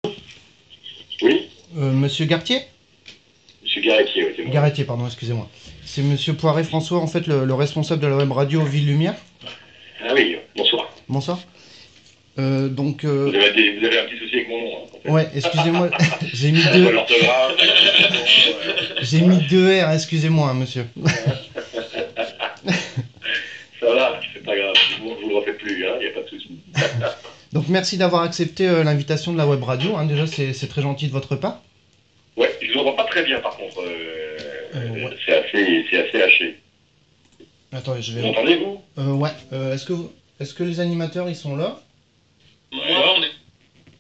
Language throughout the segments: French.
Oui, Monsieur Gartier? Monsieur Garetier, oui, c'est moi. Garetier, pardon, excusez-moi. C'est Monsieur Poiré-François, en fait, le responsable de la web radio Ville Lumière. Ah oui, bonsoir. Bonsoir. Donc, Vous avez un petit souci avec mon nom. Hein, en fait. ouais, excusez-moi, j'ai mis Pas l'orthographe, j'ai mis deux R, excusez-moi, hein, monsieur. ça va, c'est pas grave, vous le refaites plus, il n'y a pas de souci. Donc, merci d'avoir accepté l'invitation de la web radio. Hein. Déjà, c'est très gentil de votre part. Ouais, je vous entends pas très bien par contre. Ouais. C'est assez haché. Attendez, je Vous vais. m'entendez vous? Ouais. Est-ce que les animateurs ils sont là? Moi, on est.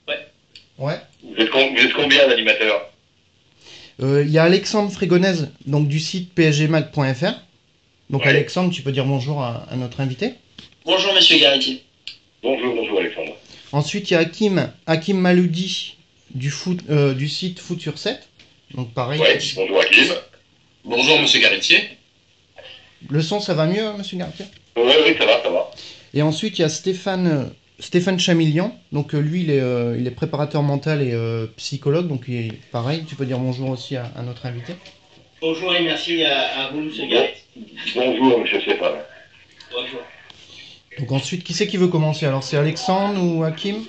Ouais. Ouais. Vous êtes combien d'animateurs? Il y a Alexandre Frégonèse, donc du site psgmag.fr. Donc Ouais. Alexandre, tu peux dire bonjour à notre invité. Bonjour, monsieur Garetier. Bonjour Alexandre. Ensuite, il y a Hakim Maloudi du site Foot sur 7. Donc pareil. Ouais, bonjour Hakim. Bonjour Monsieur Garetier. Le son, ça va mieux, monsieur Gartier? Oui, ça va. Et ensuite, il y a Stéphane Chamillian. Donc lui, il est préparateur mental et psychologue. Donc il est pareil, tu peux dire bonjour aussi à notre invité. Bonjour et merci à vous, monsieur Garetier. Bonjour monsieur Stéphane. Bonjour. Donc ensuite, qui c'est qui veut commencer? Alors c'est Alexandre ou Hakim?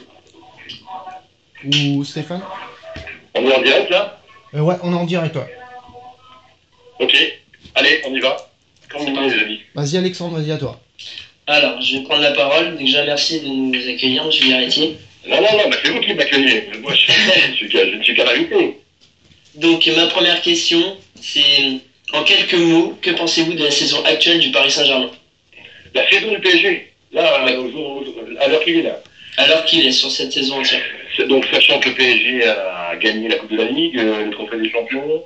Ou Stéphane? On est en direct là? Ouais, on est en direct, ouais. Ok, allez, on y va. Quand vous voulez les amis. Vas-y Alexandre, vas-y à toi. Alors, je vais prendre la parole. Déjà, merci de nous accueillir, monsieur Garetier. Non, mais c'est vous qui m'accueillez. Moi, je ne suis qu'un invité. Donc, ma première question, c'est en quelques mots, que pensez-vous de la saison actuelle du Paris Saint-Germain? La saison du PSG, là, Ouais. à l'heure qu'il est là. Alors qu'il est sur cette saison entière. Donc, sachant que le PSG a gagné la Coupe de la Ligue, le Trophée des Champions,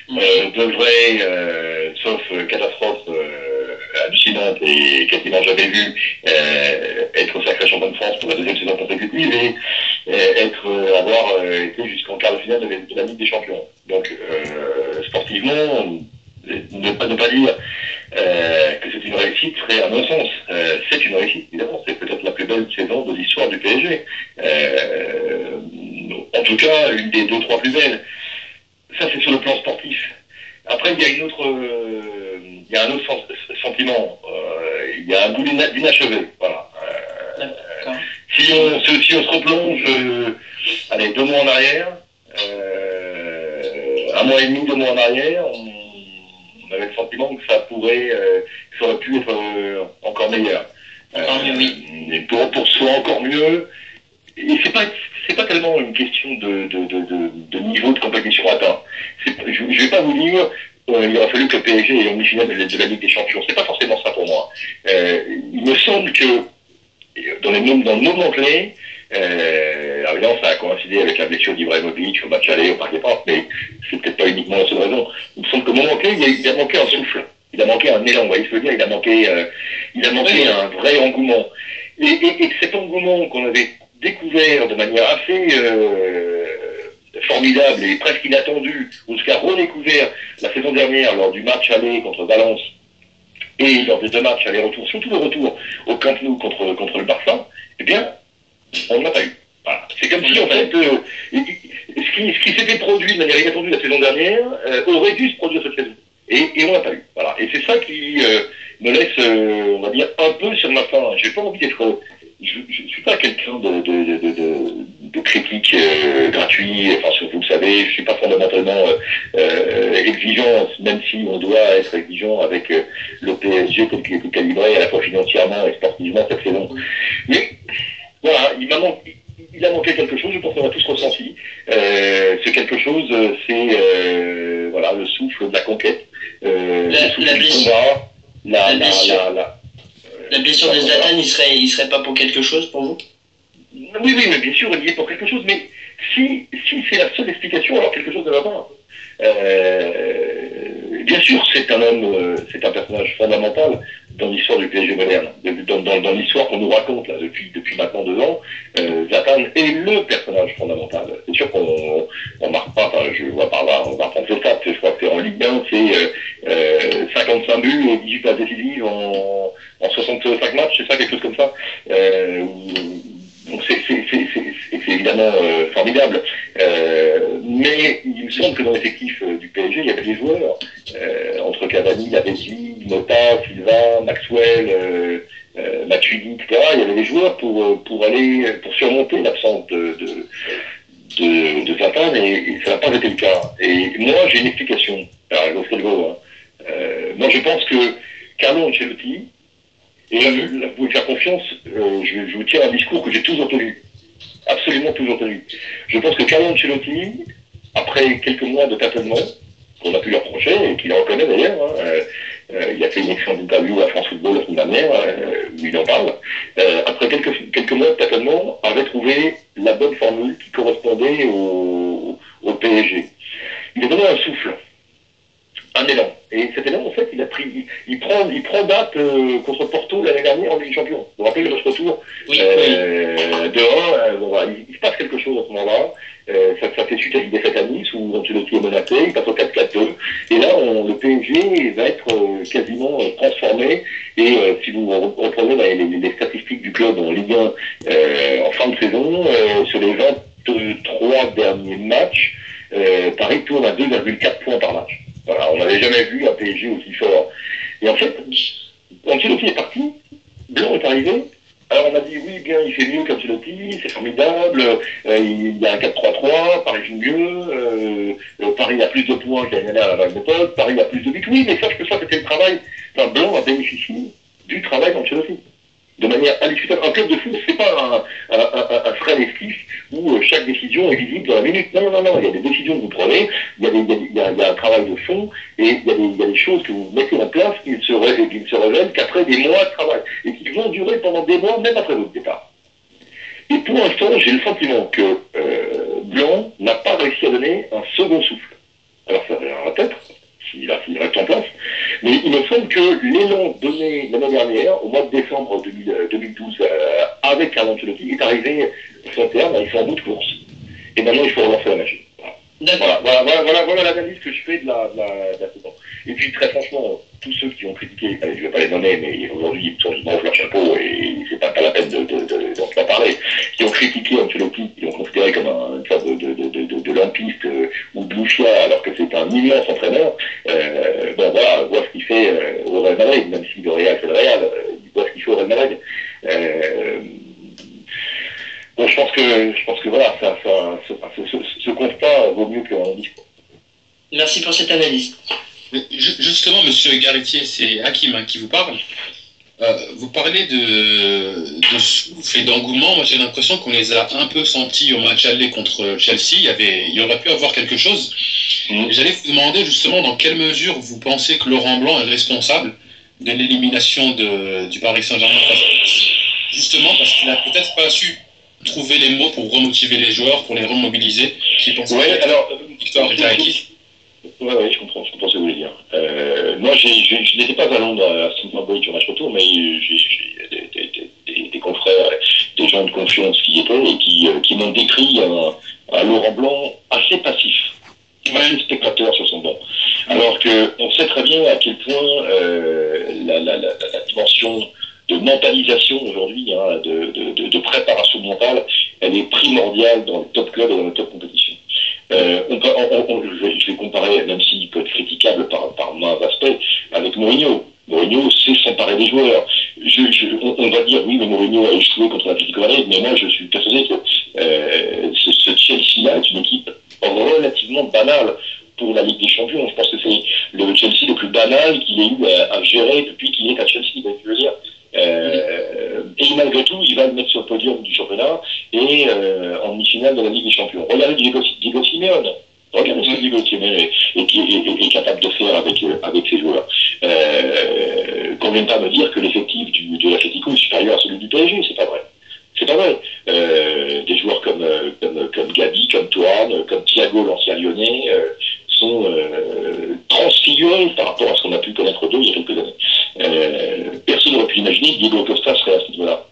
devrait, sauf catastrophe hallucinante et quasiment jamais vue, être sacré champion de France pour la deuxième saison consécutive et avoir été jusqu'en quart de finale de la Ligue des Champions. Donc, sportivement, ne pas dire que c'est une réussite serait un non-sens. C'est une réussite, évidemment. C'est peut-être la plus belle saison de l'histoire du PSG. En tout cas, une des 2-3 plus belles. Ça, c'est sur le plan sportif. Après, il y a un autre sentiment. Il y a un goût d'inachevé. Voilà. D'accord. Si on se replonge, allez, 2 mois en arrière, 1 mois et demi, 2 mois en arrière, on avait le sentiment que ça aurait pu être encore meilleur. Encore mieux, oui. Et pour que ce soit encore mieux, et c'est pas tellement une question de niveau de compétition atteint. Je vais pas vous dire, il aurait fallu que le PSG ait une finale de la Ligue des Champions. C'est pas forcément ça pour moi. Il me semble que dans le moment clé, alors évidemment, ça a coïncidé avec la blessure d'Ibrahimovic au match aller au Parc des Princes, mais c'est peut-être pas uniquement la seule raison. Il me semble qu'au moment clé, il a manqué un souffle. Il a manqué un élan, vous voyez ce que je veux dire? Il a manqué un vrai engouement. Et cet engouement qu'on avait découvert de manière assez formidable et presque inattendue, ou en tout cas redécouvert la saison dernière lors du match aller contre Valence et lors des 2 matchs aller-retour, surtout le retour au Camp Nou contre le Barça, eh bien, on ne l'a pas eu. Voilà. C'est comme si, en fait, ce qui s'était produit de manière inattendue la saison dernière aurait dû se produire cette saison. Et on l'a pas eu. Voilà. Et c'est ça qui me laisse, on va dire, un peu sur ma faim. J'ai pas envie d'être... Je suis pas quelqu'un de critique gratuit. Enfin, vous le savez, je suis pas fondamentalement exigeant, même si on doit être exigeant avec le PSG tel qu'il était calibré à la fois financièrement et sportivement cette saison. Mais voilà, il a manqué quelque chose. Je pense qu'on a tous ressenti. C'est quelque chose, c'est voilà le souffle de la conquête, le souffle du combat, La blessure de Zlatan, il serait pas pour quelque chose pour vous? Oui, mais bien sûr, il y est pour quelque chose, mais si c'est la seule explication, alors quelque chose ne va pas. Bien sûr, c'est un homme, c'est un personnage fondamental dans l'histoire du PSG moderne, dans l'histoire qu'on nous raconte là depuis maintenant 2 ans. Zlatan est le personnage fondamental. C'est sûr qu'on marque pas, enfin, on va prendre ce stade, je crois que c'est en Ligue 1, c'est 55 buts et 18 passes décisives en 65 matchs, c'est ça, quelque chose comme ça. Donc c'est évidemment formidable. Mais il me semble que dans l'effectif du PSG, il y avait des joueurs, entre Cavani, Lavezzi, Mota, Silva, Maxwell, Matuidi, etc. Il y avait des joueurs pour surmonter l'absence de Zlatan, et ça n'a pas été le cas. Et moi, j'ai une explication. Alors, moi, je pense que Carlo Ancelotti, et là, vous pouvez faire confiance, je vous tiens un discours que j'ai toujours tenu. Absolument toujours tenu. Je pense que Carlo Ancelotti, après quelques mois de tâtonnement, qu'on a pu lui reprocher, et qu'il reconnaît d'ailleurs, il a fait une excellente interview à France Football la semaine dernière, où il en parle, après quelques mois de tâtonnement, avait trouvé la bonne formule qui correspondait au PSG. Il a donné un souffle, un élan. Et cet élan, en fait, il prend date contre Porto l'année dernière en Ligue des Champions. Vous vous rappelez le match retour Oui. Il se passe quelque chose à ce moment-là. Ça fait suite à une défaite à Nice où Ancelotti est menacé, il passe au 4-4-2. Et là, le PSG va être quasiment transformé. Et si vous reprenez les statistiques du club en Ligue 1 en fin de saison, sur les 23 derniers matchs, Paris tourne à 2,4 points par match. Voilà, on n'avait jamais vu un PSG aussi fort. Et en fait, Ancelotti est parti, Blanc est arrivé. Alors on a dit oui, bien, il fait mieux qu'Ancelotti, c'est formidable, il y a un 4-3-3, Paris joue mieux, Paris a plus de points qu'il y a une année à la vague méthode, Paris a plus de buts. Oui, mais sache que ça c'était le travail. Enfin, Blanc a bénéficié du travail d'Ancelotti. De manière indiscutable. Un club de foot, c'est pas un frêle esquif où chaque décision est visible dans la minute. Non. Il y a des décisions que vous prenez, il y a un travail de fond, et il y a des choses que vous mettez en place qui ne se révèlent qu'après des mois de travail. Et qui vont durer pendant des mois, même après votre départ. Et pour l'instant, j'ai le sentiment que Blanc n'a pas réussi à donner un second souffle. Alors ça va peut-être, s'il reste en place. Mais il me semble que l'élan donné l'année dernière, au mois de décembre 2012, avec Carlo Ancelotti, est arrivé à son terme, il faut en bout de course. Et maintenant, il faut relancer la machine. Voilà l'analyse que je fais de la saison. Et puis, très franchement, tous ceux qui ont critiqué, je ne vais pas les nommer, mais aujourd'hui, ils mangent leur chapeau et c'est pas la peine d'en parler, qui ont critiqué Ancelotti, qui l'ont considéré comme une sorte de lampiste ou de Bouchia, alors que c'est un immense entraîneur. Voit ce qu'il fait au Real Madrid, même si le Real c'est le Real, il voit ce qu'il fait au Real Madrid. Bon, je pense que voilà, ce constat vaut mieux qu'un discours. Merci pour cette analyse. Justement, monsieur Garetier, c'est Hakim qui vous parle. Vous parlez de souffle et d'engouement. Moi, j'ai l'impression qu'on les a un peu sentis au match aller contre Chelsea. Il aurait pu avoir quelque chose. J'allais vous demander justement dans quelle mesure vous pensez que Laurent Blanc est responsable de l'élimination du Paris Saint-Germain. Justement parce qu'il n'a peut-être pas su trouver les mots pour remotiver les joueurs, pour les remobiliser. Victor Itarakis. Oui, je comprends ce que vous voulez dire. Moi, je n'étais pas à Londres à Stamford Bridge sur match retour, mais j'ai des confrères, des gens de confiance qui y étaient et qui m'ont décrit un Laurent Blanc assez passif, assez spectateur sur son banc. Alors qu'on sait très bien à quel point la dimension de mentalisation aujourd'hui, de préparation mentale, elle est primordiale dans les top clubs et dans les top compétitions. Je vais comparer, même s'il peut être critiquable par maints aspects, avec Mourinho. Mourinho sait s'emparer des joueurs. On va dire, oui, mais Mourinho a échoué contre l'Atlético Madrid, mais moi je suis persuadé que ce Chelsea-là est une équipe relativement banale pour la Ligue des Champions. Je pense que c'est le Chelsea le plus banal qu'il ait eu à gérer depuis qu'il est à Chelsea. Je veux dire. Et malgré tout, il va le mettre sur le podium du championnat et en demi-finale de la Ligue des Champions. Regardez Diego Simeone. Regardez ce que Diego Simeone est capable de faire avec ses joueurs. Qu'on ne vienne pas me dire que l'effectif de l'Atlético est supérieur à celui du PSG, c'est pas vrai. C'est pas vrai. Des joueurs comme Gabi, comme Thuram, comme Thiago, l'ancien Lyonnais, sont transfigurés par rapport à ce qu'on a pu connaître d'eux il y a quelques années. Personne n'aurait pu imaginer que Diego Costa serait à ce niveau-là.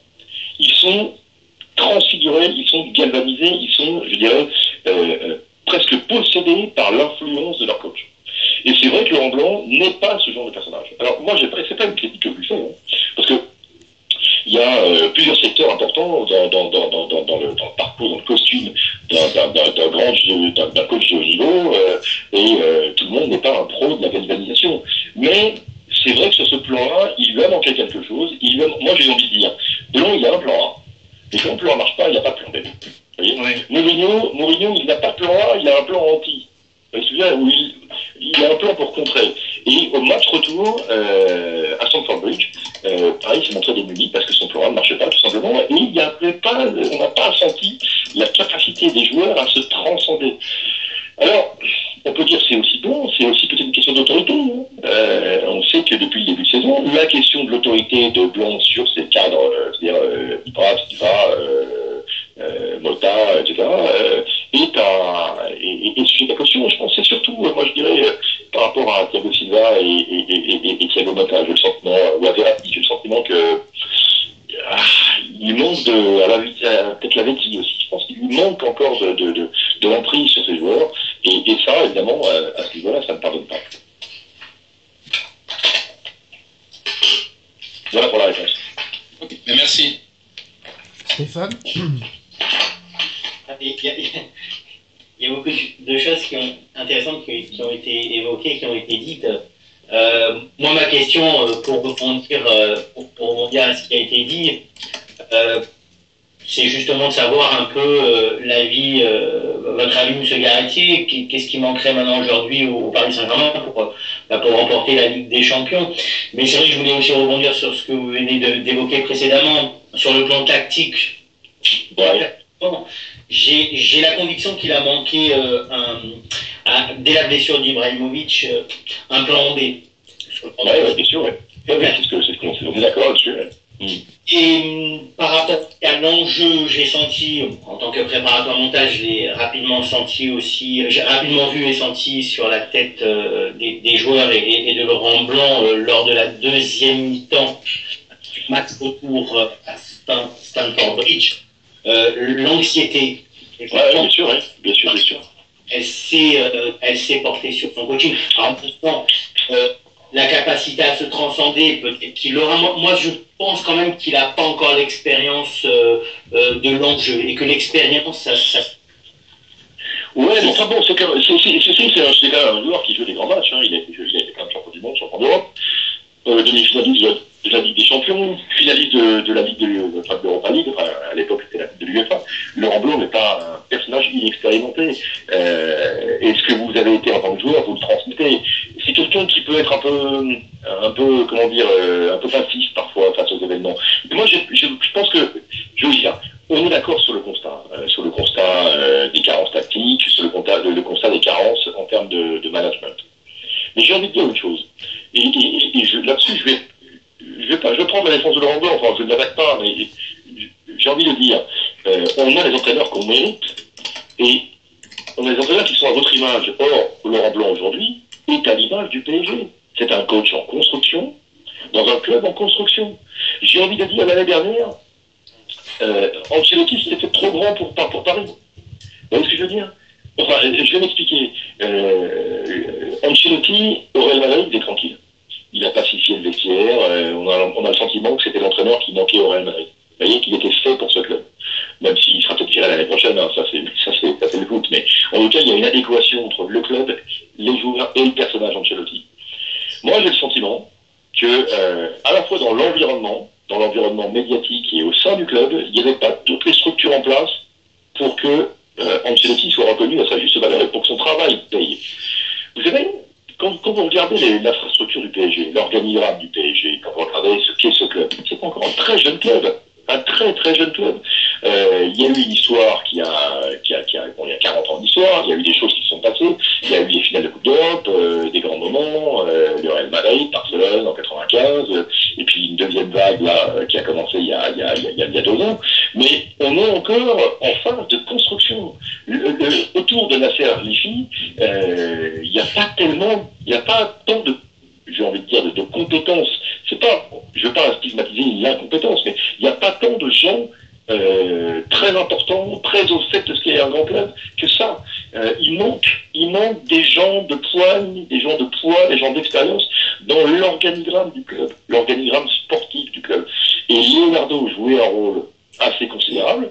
Ils sont transfigurés, ils sont galvanisés, ils sont, je dirais, presque possédés par l'influence de leur coach. Et c'est vrai que Laurent Blanc n'est pas ce genre de personnage. Alors moi, c'est pas une critique que je lui fais, parce que il y a plusieurs secteurs importants dans le parcours, dans le costume d'un coach de haut niveau, et tout le monde n'est pas un pro de la galvanisation. Mais c'est vrai que sur ce plan-là, il lui a manqué quelque chose. Moi, j'ai envie de dire, Delon, il a un plan A. Mais quand le plan A ne marche pas, il n'a pas de plan B. Vous voyez, ouais. Mourinho, il n'a pas de plan A, il a un plan anti. Vous voyez, où il a un plan pour contrer. Et au match retour, à Stamford Bridge, pareil, il s'est montré démuni parce que son plan A ne marchait pas, tout simplement. Et on n'a pas senti la capacité des joueurs à se transcender. Alors, on peut dire que c'est aussi bon, c'est aussi peut-être une question d'autorité. On sait que depuis le début de saison, la question de l'autorité de Blanc sur ses cadres, c'est-à-dire Ibra, Mota, etc., est sujet de la caution. Je pense que c'est surtout, moi je dirais, par rapport à Thiago Silva et Thiago Mota, j'ai le sentiment, ou à Verratti, j'ai le sentiment que il manque peut-être la vétille aussi. Je pense qu'il lui manque encore de l'emprise sur ces joueurs. Et ça, évidemment, à ce niveau-là, ça ne pardonne pas. Voilà pour la réponse. Okay, merci. Stéphane? Il y a beaucoup de choses intéressantes qui ont été évoquées, qui ont été dites. Moi, ma question, pour rebondir à ce qui a été dit, c'est justement de savoir un peu votre avis, M. Garretier, qu'est-ce qui manquerait maintenant aujourd'hui au Paris Saint-Germain pour remporter la Ligue des Champions. Mais c'est vrai que je voulais aussi rebondir sur ce que vous venez d'évoquer précédemment, sur le plan tactique. Ouais. J'ai la conviction qu'il a manqué, dès la blessure d'Ibrahimovic, un plan B. Oui, bien sûr, oui. C'est ce qu'on est d'accord là-dessus. Et par rapport à l'enjeu, j'ai senti, en tant que préparateur montage, j'ai rapidement vu et senti sur la tête des joueurs et de Laurent Blanc lors de la deuxième mi-temps du match retour à Stamford Bridge, l'anxiété. Oui, bien sûr, bien sûr. Elle s'est portée sur son coaching. Alors, pourtant, la capacité à se transcender, peut-être qu'il aura. Moi, je pense quand même qu'il n'a pas encore l'expérience de l'enjeu et que l'expérience, ça. Ouais, mais enfin bon, c'est quand même un joueur qui joue des grands matchs. Il a été quand même champion du monde, champion d'Europe, demi-finaliste de la Ligue des Champions, finaliste de la Ligue de l'Europa League. Enfin, à l'époque, c'était la Ligue de l'UEFA. Laurent Blanc n'est pas un personnage inexpérimenté. Et ce que vous avez été en tant que joueur, vous le transmettez. C'est quelqu'un qui peut être un peu, comment dire, un peu passif parfois face aux événements. Mais moi, je pense que, je veux dire, on est d'accord sur le constat des carences tactiques, sur le constat des carences en termes de management. Mais j'ai envie de dire une chose. Et là-dessus, je vais prendre la défense de Laurent Blanc, enfin, je ne l'attaque pas, mais j'ai envie de dire, on a les entraîneurs qu'on mérite, et on a des entraîneurs qui sont à votre image. Or, Laurent Blanc aujourd'hui est à l'image du PSG. C'est un coach en construction, dans un club en construction. J'ai envie de dire, l'année dernière, Ancelotti s'était fait trop grand pour Paris. Vous voyez ce que je veux dire? Enfin, je vais m'expliquer. Ancelotti, au Real Madrid, il est tranquille. Il a pacifié le vestiaire. On a le sentiment que c'était l'entraîneur qui manquait au Real Madrid. Vous voyez qu'il était fait pour ce club. Même s'il sera peut-être tiré l'année prochaine, hein, ça c'est le foot. Mais en tout cas, il y a une adéquation entre le club, les joueurs et le personnage Ancelotti. Moi, j'ai le sentiment que, à la fois dans l'environnement médiatique et au sein du club, il n'y avait pas toutes les structures en place pour que Ancelotti soit reconnu à sa juste valeur et pour que son travail paye. Vous savez, quand vous regardez l'infrastructure du PSG, l'organigramme du PSG, quand vous regardez ce qu'est ce club, c'est encore un très jeune club. Un très très jeune club. Il y a eu une histoire il y a 40 ans d'histoire, il y a eu des choses qui se sont passées, il y a eu des finales de Coupe d'Europe, des grands moments, le Real Madrid, Barcelone en 95, et puis une deuxième vague là qui a commencé il y a 2 ans. Mais on est encore en phase de construction. Autour de Nasser Al-Khelaifi, il n'y a pas tant de, j'ai envie de dire, de compétences. Je ne veux pas stigmatiser l'incompétence, mais il n'y a pas tant de gens très importants, très au fait de ce qu'est un grand club, que ça. Il manque des gens de poigne, des gens de poids, des gens d'expérience dans l'organigramme du club, l'organigramme sportif du club. Et Et Leonardo jouait un rôle assez considérable,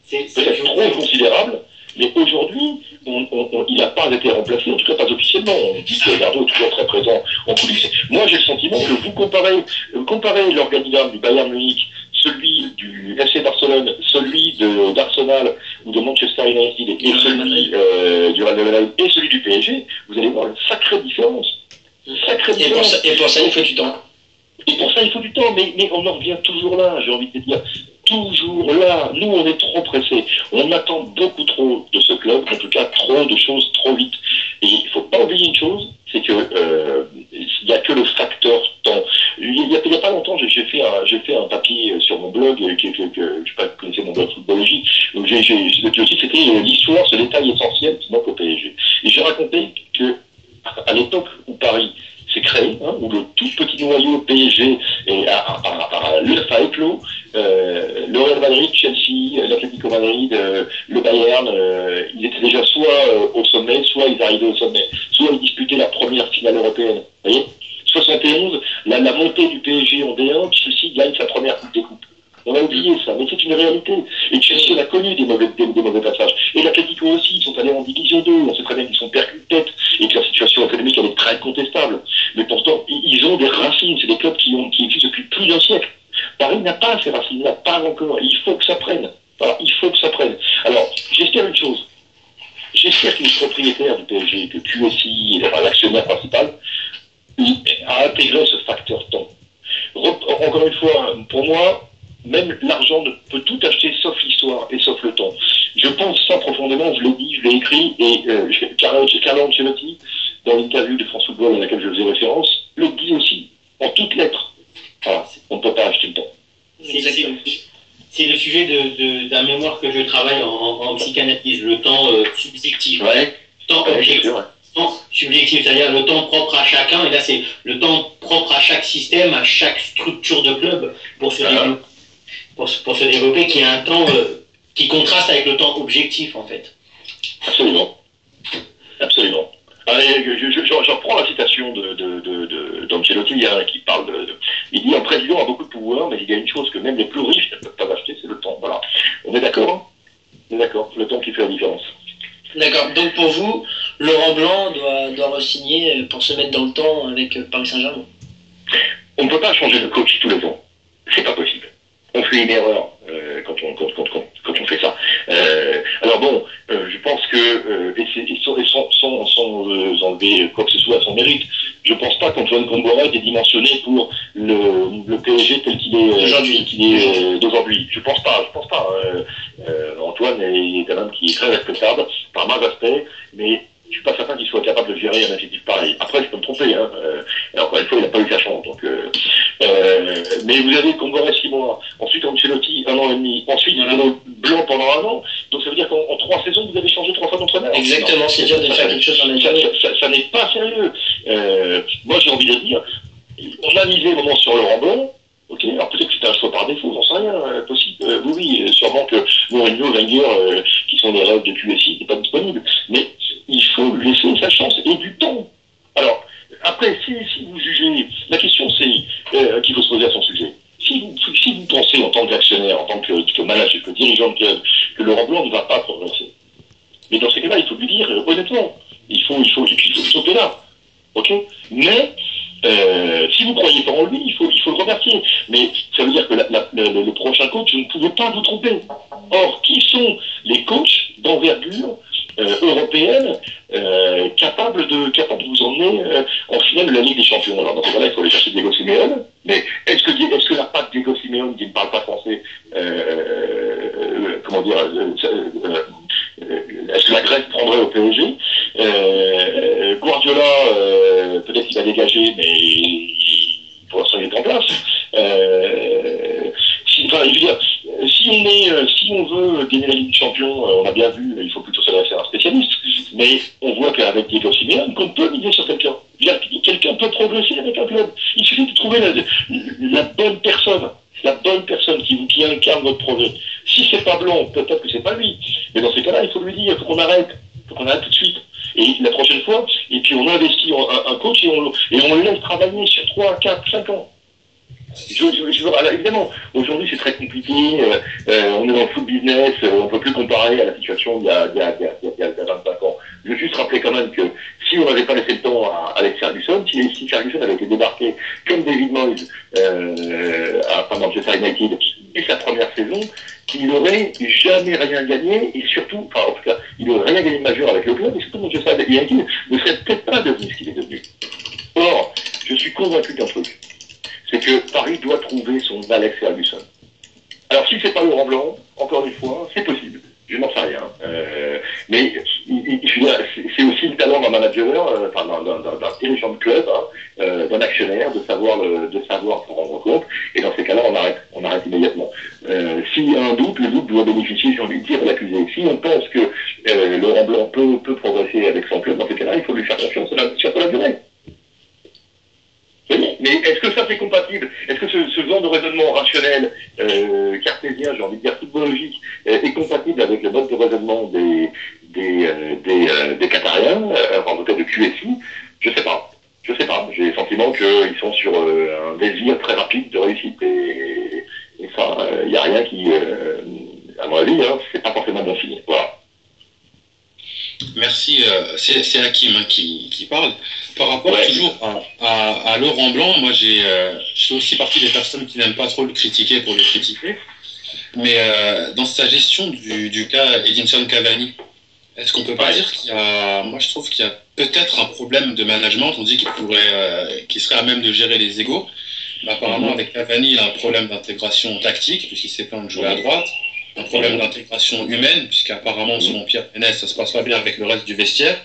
peut-être trop considérable, mais aujourd'hui, il n'a pas été remplacé, en tout cas pas officiellement. On dit que Leonardo est toujours très présent en coulisses. Moi, j'ai le sentiment que vous comparez l'organigramme du Bayern Munich, celui du FC Barcelone, celui d'Arsenal ou de Manchester United et celui du Real Madrid et celui du PSG, vous allez voir une sacrée différence. Et pour ça, il faut du temps. Et pour ça, il faut du temps, mais on en revient toujours là, j'ai envie de te dire. Toujours là. Nous, on est trop pressés. On attend beaucoup trop de ce club, en tout cas trop de choses trop vite. Et il ne faut pas oublier une chose, c'est que il n'y a que le facteur temps. Il y a pas longtemps, j'ai fait un papier sur mon blog, je sais pas, vous connaissez mon blog Footballogie, donc le titre c'était l'histoire, ce détail essentiel qui manque au PSG. Et j'ai raconté que à l'époque où Paris s'est créé, où le tout petit noyau PSG a éclos, le Real Madrid, Chelsea, l'Atlético Madrid, le Bayern, ils étaient déjà soit au sommet, soit ils arrivaient au sommet, soit ils disputaient la première finale européenne. Vous voyez, 71, la montée du PSG en D1, Chelsea gagne sa première coupe des coupes. On a oublié ça, mais c'est une réalité. Et Chelsea a connu des mauvais passages. Et l'Atlético aussi, ils sont allés en division 2, on sait très bien qu'ils sont percus de tête, et que la situation économique elle est très contestable. Mais pourtant, ils ont des racines, c'est des clubs qui existent depuis plus d'un siècle. Paris n'a pas ces racines-là, pas encore. Il faut que ça prenne. Voilà, il faut que ça prenne. Alors, j'espère une chose. J'espère que les propriétaires du PSG, que QSI, l'actionnaire principal, a intégré ce facteur temps. Encore une fois, pour moi, même l'argent ne peut tout acheter sauf l'histoire et sauf le temps. Je pense ça profondément, je l'ai dit, je l'ai écrit, et Carlo Ancelotti, dans l'interview de France Football à laquelle je faisais référence, le dit aussi, en toutes lettres. Voilà, on ne peut pas acheter le temps. C'est le sujet d'un mémoire que je travaille en psychanalyse, le temps subjectif. Ouais. Temps objectif. Temps subjectif, c'est-à-dire le temps propre à chacun, et là c'est le temps propre à chaque système, à chaque structure de club pour se développer. Pour se développer, qui a un temps qui contraste avec le temps objectif, en fait. Absolument. Absolument. Allez, je reprends la citation d'Ancelotti qui parle il dit: un président a beaucoup de pouvoir, mais il y a une chose que même les plus riches ne peuvent pas acheter, c'est le temps. Voilà. On est d'accord, hein? On est d'accord, le temps qui fait la différence. D'accord, donc pour vous, Laurent Blanc doit re-signer pour se mettre dans le temps avec Paris Saint-Germain. On ne peut pas changer de coach tous les ans. C'est pas possible. On fait une erreur quand on fait ça. Alors bon, je pense que sans enlever quoi que ce soit à son mérite, je pense pas qu'Antoine Kombouaré est dimensionné pour le PSG tel qu'il est d'aujourd'hui. Je pense pas. Antoine est un homme qui est très respectable par ma respect, mais je suis pas certain qu'il soit capable de gérer un effectif pareil. Après, je peux me tromper, hein. Encore une fois, il n'a pas eu sa chance. Donc, mais vous avez Kombouaré 6 mois, ensuite Ancelotti 1 an et demi, ensuite Blanc pendant 1 an. Donc ça veut dire qu'en 3 saisons, vous avez changé 3 fois d'entraîneur. Exactement, c'est dur de faire quelque chose dans la journée. Ça n'est pas sérieux. Moi, j'ai envie de dire, on a misé un moment sur Laurent Blanc. Ok, alors peut-être que c'était un choix par défaut, j'en sais rien, possible. Oui, sûrement que Mourinho, Wenger, qui sont les rêves de QSI, n'est pas disponible. Mais il faut lui laisser sa chance et du temps. Alors, après, si vous jugez, la question c'est qu'il faut se poser à son sujet. Si vous pensez en tant qu'actionnaire, en tant que manager, que dirigeant de club, que Laurent Blanc ne va pas progresser, mais dans ces cas-là, il faut lui dire honnêtement, il faut sauter là. Ok, mais si vous ne croyez pas en lui, il faut le remercier. Mais ça veut dire que le prochain coach, vous ne pouvez pas vous tromper. Or, qui sont les coachs d'envergure européenne capables de vous emmener en finale de la Ligue des Champions? Alors dans ce cas-là, il faut aller chercher Diego Simeone. Mais est-ce que la patte Diego Simeone, qui ne parle pas français, est-ce que la Grèce prendrait au PSG? Guardiola, peut-être qu'il va dégager, mais pour l'instant il est en place. Je veux dire, si on veut gagner la Ligue des Champions, on a bien vu, il faut plutôt s'adresser à un spécialiste. Mais on voit qu'avec Diego Simeone, qu'on peut miser sur quelqu'un. Quelqu'un peut progresser avec un club. Il suffit de trouver la bonne personne qui incarne votre projet. Si c'est pas Blanc, peut-être que c'est pas lui. Mais dans ces cas-là, il faut lui dire, il faut qu'on arrête tout de suite. Et la prochaine fois, et puis on investit un coach et on le laisse travailler sur 3, 4, 5 ans. Alors, évidemment, aujourd'hui c'est très compliqué, on est dans le foot business, on peut plus comparer à la situation il y a 25 ans. Je veux juste rappeler quand même que si on n'avait pas laissé le temps à Alex Ferguson, si Ferguson avait été débarqué comme David Moyes à Manchester United dès sa première saison, il n'aurait jamais rien gagné, et surtout, enfin en tout cas, il n'aurait rien gagné de majeur avec le club, et surtout Manchester United ne serait peut-être pas devenu ce qu'il est devenu. Or, je suis convaincu d'un truc, c'est que Paris doit trouver son Alex Ferguson. Alors si c'est pas Laurent Blanc, encore une fois, c'est possible. Je n'en sais rien. Mais c'est aussi le talent d'un manager, d'un dirigeant de club, d'un actionnaire, de savoir se rendre compte. Et dans ces cas-là, on arrête immédiatement. S'il y a un doute, le doute doit bénéficier, j'ai envie de dire, de l'accusé. Si on pense que Laurent Blanc peut progresser avec son club, dans ces cas-là, il faut lui faire confiance sur la durée. Oui, mais est-ce que ça c'est compatible? Est-ce que ce genre de raisonnement rationnel, cartésien, j'ai envie de dire footballogique, est compatible avec le mode de raisonnement des Qatariens, en tout cas de QSI? Je sais pas. J'ai le sentiment qu'ils sont sur un désir très rapide de réussite. Et ça, il n'y a rien qui, à mon avis, c'est pas forcément bon signe. Voilà. Merci, c'est Hakim qui parle. Par rapport toujours à Laurent Blanc, moi je fais aussi partie des personnes qui n'aiment pas trop le critiquer pour le critiquer. Mais dans sa gestion du cas Edinson Cavani, est-ce qu'on peut pas dire qu'il y a, moi je trouve qu'il y a peut-être un problème de management, on dit qu'il serait à même de gérer les égos. Mais apparemment avec Cavani il a un problème d'intégration tactique, puisqu'il sait pas jouer à droite. Un problème d'intégration humaine, puisqu'apparemment, selon Pierre Pénès, ça se passe pas bien avec le reste du vestiaire.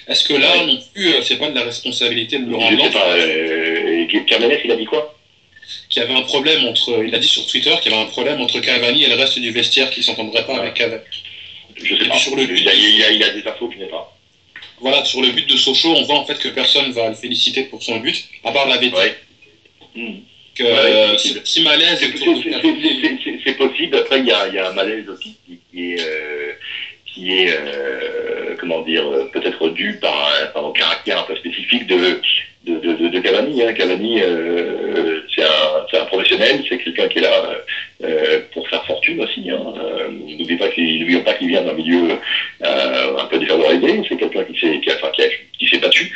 Est-ce que là, non plus, c'est pas de la responsabilité de Laurent Blanc? Pierre Pénès, il a dit quoi? Qu'il y avait un problème il a dit sur Twitter qu'il y avait un problème entre Cavani et le reste du vestiaire qui s'entendrait pas avec Cavani. Je sais pas. Sur le but, il a des infos qui n'est pas. Voilà, sur le but de Sochaux, on voit en fait que personne va le féliciter pour son but, à part la bêtise. Ce petit malaise c'est possible. Après, il y a un malaise aussi qui est comment dire, peut-être dû par un caractère un peu spécifique de Cavani. Cavani, c'est un professionnel, c'est quelqu'un qui est là pour faire fortune aussi. N'oublions pas qu'il vient d'un milieu un peu défavorisé. C'est quelqu'un qui s'est battu.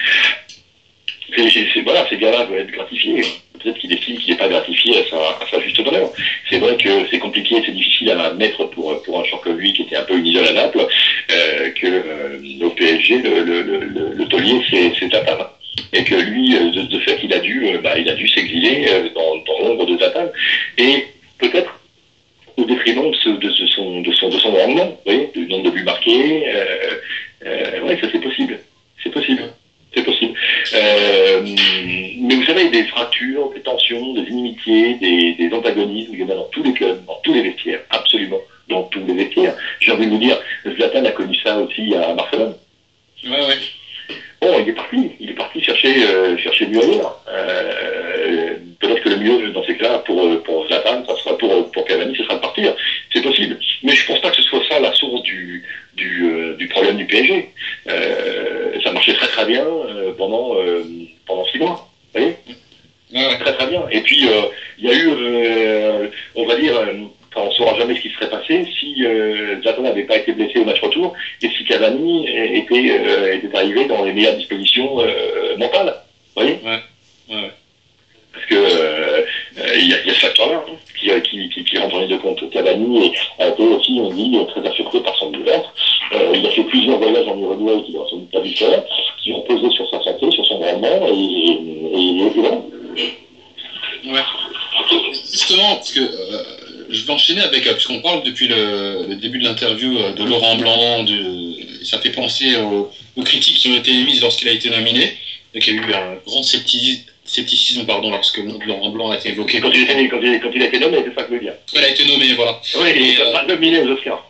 Voilà, ces gars-là veulent être gratifiés. Peut-être qu'il estime qu'il n'est pas gratifié à sa juste valeur. C'est vrai que c'est compliqué, c'est difficile à admettre pour un joueur comme lui qui était un peu une idole à Naples, que au PSG, le taulier c'est Zlatan. Et que lui, de fait, il a dû s'exiler dans l'ombre de Zlatan. Et peut-être au détriment de son rendement, vous voyez, du nombre de buts marqués. Ouais, ça c'est possible. C'est possible. Mais vous savez, des fractures, des tensions, des inimitiés, des antagonismes, il y en a dans tous les clubs, dans tous les vestiaires, absolument, dans tous les vestiaires. J'ai envie de vous dire, Zlatan a connu ça aussi à Barcelone. Ouais. Bon, il est parti chercher mieux ailleurs. Peut-être que le mieux dans ces cas-là pour Zlatan, ça sera pour Cavani, ce sera de partir. C'est possible. Mais je pense pas que ce soit ça la source du problème du PSG. Ça marchait très très bien pendant 6 mois. Vous voyez? Très très bien. Et puis il y a eu, on va dire, on ne saura jamais ce qui serait passé si Zlatan n'avait pas été blessé au match retour et si Cavani était arrivé dans les meilleures dispositions mentales. Vous voyez? Ouais. Parce que il y a ce facteur-là qui rentre en ligne de compte. Cavani a été aussi, on dit, très affecté par son douleur. Il a fait plusieurs voyages en Uruguay qui n'ont sans doute pas dû faire, qui ont posé sur sa santé, sur son rendement, et voilà. Ouais. Justement, parce que je vais enchaîner avec, puisqu'on parle depuis le début de l'interview de Laurent Blanc, ça fait penser aux critiques qui ont été émises lorsqu'il a été nominé, et qu'il y a eu un grand scepticisme, lorsque le nom de Laurent Blanc a été évoqué. Quand il a été nommé, c'est ça que je veux dire. Il a été nommé, voilà. Oui, il n'est pas nominé aux Oscars.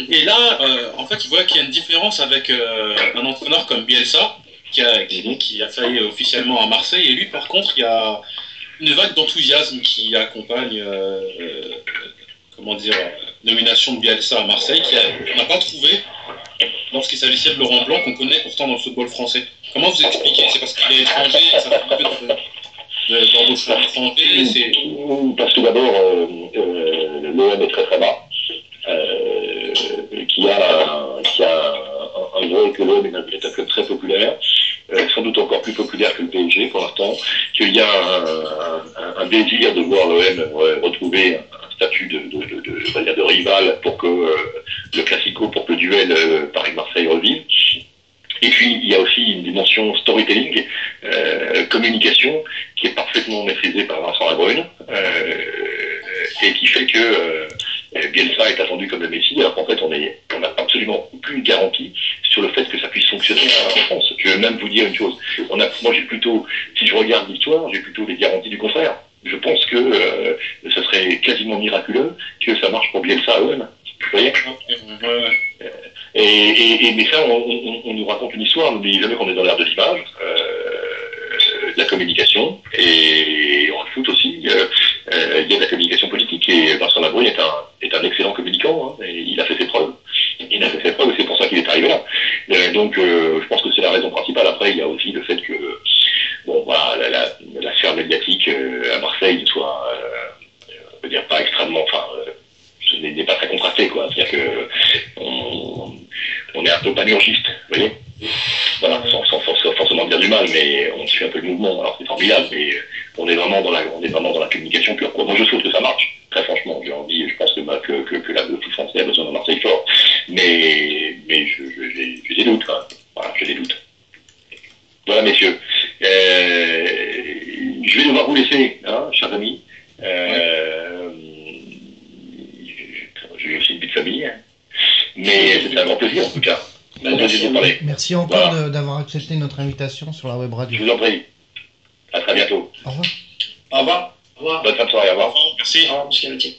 Et là, en fait, il voit qu'il y a une différence avec un entraîneur comme Bielsa, qui a failli officiellement à Marseille, et lui, par contre, il y a une vague d'enthousiasme qui accompagne, nomination de Bielsa à Marseille, qu'on n'a pas trouvé lorsqu'il s'agissait de Laurent Blanc, qu'on connaît pourtant dans le football français. Comment vous expliquez? C'est parce qu'il est étranger, ça fait un peu de... dans vos choix étrangers, c'est... Parce que d'abord, l'OM est très très bas. Qui a un vrai que l'OM est un club très populaire, sans doute encore plus populaire que le PSG pour l'instant, qu'il y a un désir de voir l'OM retrouver un statut de rival pour que le classico, pour que le duel Paris-Marseille revive. Et puis, il y a aussi une dimension storytelling, communication, qui est parfaitement maîtrisée par Vincent Labrune, et qui fait que Bielsa est attendu comme le Messie, alors qu'en fait, on n'a absolument aucune garantie sur le fait que ça puisse fonctionner en France. Je vais même vous dire une chose. Moi, j'ai plutôt, si je regarde l'histoire, j'ai plutôt des garanties du contraire. Je pense que ce serait quasiment miraculeux que ça marche pour Bielsa à OM. Vous voyez ? Mais ça, on nous raconte une histoire, on n'oublie jamais qu'on est dans l'ère de l'image, de la communication, et en foot aussi, il y a de la communication politique, et Vincent Labrune est un excellent communicant, hein, et il a fait ses preuves. Il a fait ses preuves, et c'est pour ça qu'il est arrivé là. Donc, je pense que c'est la raison principale. Après, il y a aussi le fait que, bon, voilà, la sphère médiatique à Marseille soit, on peut dire, pas extrêmement, n'est pas très contrasté, quoi. C'est-à-dire que on est un peu panurgiste, vous voyez. Voilà, sans forcément dire du mal, mais on suit un peu le mouvement. Alors c'est formidable, mais on est vraiment dans la communication pure, quoi. Moi, je trouve que ça marche. Très franchement, je pense que la foot français a besoin d'un Marseille fort, mais j'ai des doutes, quoi. Voilà, j'ai des doutes. Voilà, messieurs. Je vais devoir vous laisser, hein, chers amis. J'ai aussi une vie de famille, hein. Mais c'était un grand plaisir en tout cas. Merci encore d'avoir accepté notre invitation sur la web radio. Je vous en prie. À très bientôt. Au revoir. Au revoir. Au revoir. Bonne fin de soirée, au revoir. Merci. Au revoir, monsieur Gauthier.